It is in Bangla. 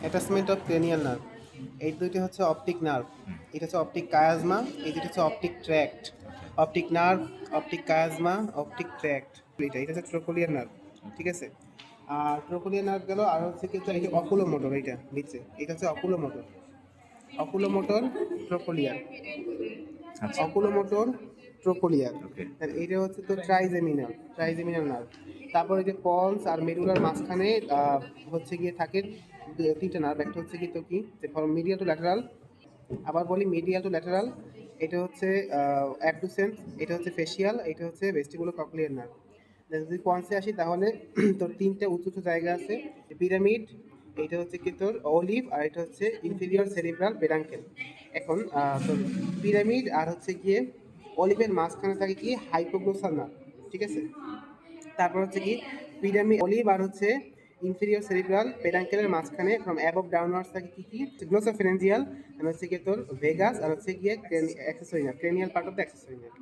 অ্যাটাচমেন্ট অফ ক্রেনিয়াল নার্ভ, এই দুইটি হচ্ছে অপটিক নার্ভ। এটা হচ্ছে অপটিক কায়াজমা, এই দুটি হচ্ছে optic tract. Optic nerve, optic chiasma, optic tract, এটা হচ্ছে ট্রোকোলিয়ার নার্ভ। ঠিক আছে, আর ট্রোকোলিয়ার নার্ভ গেল। আর হচ্ছে কিন্তু এই যে অকুলো মোটর, এইটা নিচে, এটা হচ্ছে অকুলো মোটর। অকুলো মোটর, ট্রোকোলিয়ার, আচ্ছা, অকুলো মোটর, ট্রোকোলিয়ার। ওকে, আর এইটা হচ্ছে তো ট্রাইজেমিনাল, ট্রাইজেমিনাল নার্ভ। তারপরে যে পলস আর মেডুলার মাঝখানে হচ্ছে গিয়ে থাকে তিনটা নার্ভ। একটা হচ্ছে কি তো কি, যে মিডিয়াল টু ল্যাটারাল, আবার বলি মিডিয়াল টু ল্যাটারাল। এটা হচ্ছে অ্যাবডুসেন্স, এটা হচ্ছে ফেসিয়াল, এটা হচ্ছে ভেস্টিবুলো কক্লিয়ার নার্ভ। যদি কনসে আসি তাহলে তোর তিনটা উঁচু উঁচু জায়গা আছে। পিরামিড, এটা হচ্ছে কি তোর অলিভ, আর এটা হচ্ছে ইনফিরিয়র সেরিব্রাল পেডাঙ্কেল। এখন তোর পিরামিড আর হচ্ছে গিয়ে অলিভের মাঝখানে থাকে কি হাইপোগ্লোসাল নার্ভ। ঠিক আছে, তারপর হচ্ছে কি পিরামিড, অলিভ আর হচ্ছে ইনফেরিয়র সেরিব্রাল পেডাঙ্কেলের মাঝখানে ফ্রম অ্যাবভ ডাউনওয়ার্ডস থাকে কি কি গ্লোসোফেরেঞ্জিয়াল, আর হচ্ছে গিয়ে তোর ভেগাস, আর হচ্ছে গিয়ে accessory nerve, cranial part of the accessory nerve.